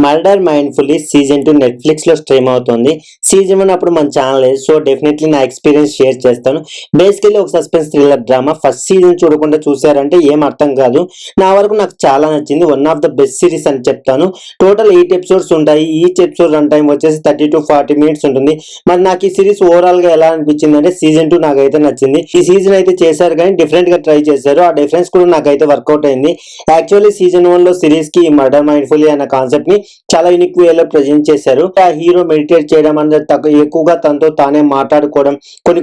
Murder mindfully season 2 Netflix లో stream అవుతుంది. Season 1 అప్పుడు మన ఛానల్ లేదు. సో డెఫినెట్లీ నా ఎక్స్పీరియన్స్ షేర్ చేస్తాను. బేసికలీ ఒక suspense thriller drama. First season చూడకుండా చూసారంటే ఏం అర్థం కాదు. నా వరకు నాకు చాలా నచ్చింది. One of the best series అని చెప్తాను. టోటల్ 8 ఎపిసోడ్స్ ఉంటాయి. ఈచ్ ఎపిసోడ్ రన్ టైం వచ్చేసి 30 to 40 minutes ఉంటుంది. మరి నాకు ఈ సిరీస్ ఓవరాల్ గా ఎలా అనిపించింది అంటే సీజన్ 2 నాకైతే నచ్చింది. ఈ సీజన్ అయితే చేశారు కానీ డిఫరెంట్ గా ట్రై చేశారు. ఆ డిఫరెన్స్ కూడా నాకైతే వర్కౌట్ అయింది. యాక్చువల్లీ సీజన్ 1 లో సిరీస్ కి మర్డర్ మైండ్ఫుల్లీ అన్న కాన్సెప్ట్ ని చాలా యూనిక్ వేలో ప్రజెంట్ చేశారు. ఆ హీరో మెడిటేట్ చేయడం అనేది ఎక్కువగా తనతో తానే మాట్లాడుకోవడం,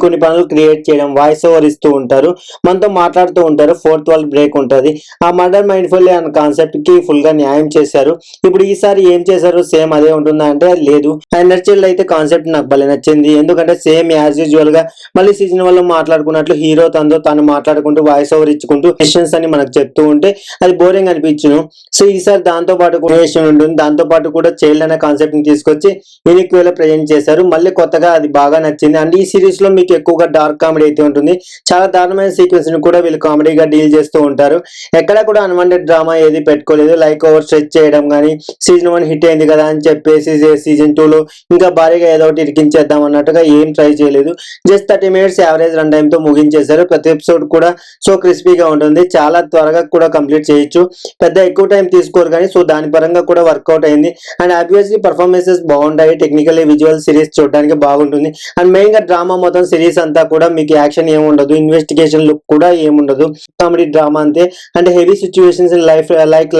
కొన్ని పనులు క్రియేట్ చేయడం, వాయిస్ ఓవర్ ఇస్తూ ఉంటారు, మనతో మాట్లాడుతూ ఉంటారు. ఫోర్త్ వాల్ బ్రేక్ ఉంటుంది. ఆ మర్డర్ మైండ్ఫుల్లీ అన్న కాన్సెప్ట్ కి ఫుల్ గా న్యాయం చేశారు. ఇప్పుడు ఈసారి ఏం చేశారు, సేమ్ అదే ఉంటుందా అంటే లేదు. అండ్ నచ్చేది అయితే కాన్సెప్ట్ నాకు భలే నచ్చింది. ఎందుకంటే సేమ్ యాజ్ యూజువల్ గా మళ్ళీ సీజన్ 1 లో మాట్లాడుకున్నట్లు హీరో తనతో తాను మాట్లాడుకుంటూ వాయిస్ ఓవర్ ఇచ్చుకుంటూ క్వశ్చన్స్ అని మనకు చెప్తూ ఉంటే అది బోరింగ్ అనిపించును. సో ఈసారి దాంతో పాటు క్రియేషన్ ఉంటుంది. దాంతో పాటు కూడా చైల్డ్ అనే కాన్సెప్ట్ ని తీసుకొచ్చి యూనిక్ వేలో ప్రజెంట్ చేశారు. మళ్ళీ కొత్తగా అది బాగా నచ్చింది. అండ్ ఈ సిరీస్ లో మీకు ఎక్కువగా డార్క్ కామెడీ అయితే ఉంటుంది. చాలా దారుణమైన సీక్వెన్స్ ని కూడా వీళ్ళు కామెడీగా డీల్ చేస్తూ ఉంటారు. ఎక్కడ కూడా అన్వాంటెడ్ డ్రామా ఏది పెట్టుకోలేదు. లైక్ ఓవర్ స్ట్రెచ్ చేయడం కానీ, సీజన్ 1 హిట్ అయింది కదా అని చెప్పేసి సీజన్ 2 లో ఇంకా భారీగా ఏదో ఒకటి ఇరికించేద్దాం అన్నట్టుగా ఏం ట్రై చేయలేదు. Just 30 minutes average run time తో ముగించేశారు. ప్రతి ఎపిసోడ్ కూడా సో క్రిస్పీగా ఉంటుంది. చాలా త్వరగా కూడా కంప్లీట్ చేయొచ్చు. పెద్ద ఎక్కువ టైం తీసుకోరు కానీ సో దాని పరంగా కూడా వర్కౌట్ అయింది. అండ్ ఆబ్వియస్లీ పర్ఫార్మెన్సెస్ బాగుంటాయి. టెక్నికల్లీ విజువల్ సిరీస్ చూడడానికి బాగుంటుంది. అండ్ మెయిన్ గా డ్రామా మొత్తం సిరీస్ అంతా కూడా మీకు యాక్షన్ ఏముండదు, ఇన్వెస్టిగేషన్ లుక్ కూడా ఏముండదు, కామెడీ డ్రామా అంతే. అంటే heavy situations in life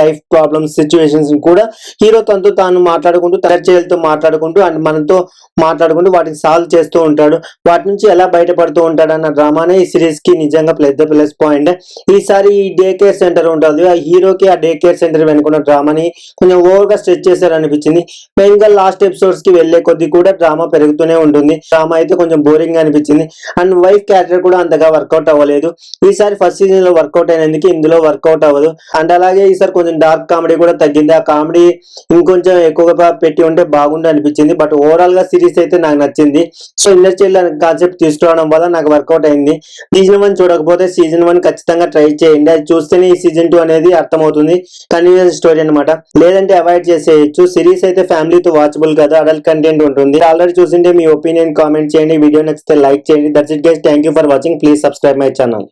life problems situations కూడా హీరో తనతో తాను మాట్లాడుకుంటూ తరచేలతో మాట్లాడుకుంటూ అండ్ మనతో మాట్లాడుకుంటూ వాటిని సాల్వ్ చేస్తూ ఉంటాడు. వాటి నుంచి ఎలా బయటపడుతూ ఉంటాడు అన్న డ్రామానే ఈ సిరీస్ కి నిజంగా ప్లస్ పాయింట్. ఈసారి ఈ డే కేర్ సెంటర్ ఉంటుంది. ఆ హీరోకి ఆ డే కేర్ సెంటర్ వెనుకున్న డ్రామాని కొంచెం ఓవర్ గా స్ట్రెచ్ చేశారు అనిపించింది. మెయిన్ గా లాస్ట్ ఎపిసోడ్స్ కి వెళ్లే కొద్ది కూడా డ్రామా పెరుగుతూనే ఉంటుంది. డ్రామా అయితే కొంచెం బోరింగ్ గా అనిపించింది. అండ్ వైఫ్ క్యారెక్టర్ కూడా అంతగా వర్కౌట్ అవ్వలేదు. ఈసారి ఫస్ట్ సీజన్ లో వర్కౌట్ అయినందుకు ఇందులో వర్కౌట్ అవ్వదు. అండ్ అలాగే ఈసారి కొంచెం డార్క్ కామెడీ కూడా తగ్గింది. ఆ కామెడీ ఇంకొంచెం ఎక్కువగా పెట్టి ఉంటే బాగుండు అనిపించింది. బట్ ఓవరాల్ గా సిరీస్ అయితే నాకు నచ్చింది. సో ఇన్నర్ చైల్డ్ అనే కాన్సెప్ట్ తీసుకురావడం వల్ల నాకు వర్కౌట్ అయింది. సీజన్ 1 చూడకపోతే సీజన్ 1 ఖచ్చితంగా ట్రై చేయండి. అది చూస్తేనే ఈ సీజన్ 2 అనేది అర్థమవుతుంది. కంటిన్యూస్ స్టోరీ అనమాట. లేదంటే అవాయిడ్ చేసేయచ్చు. సిరీస్ అయితే ఫ్యామిలీతో వాచబుల్ కదా, అడల్ట్ కంటెంట్ ఉంటుంది. ఆల్రెడీ చూసింటే మీ ఒపీనియన్ కామెంట్ చేయండి. వీడియో నచ్చితే లైక్ చేయండి. That's it guys. Thank you for watching. Please subscribe my channel.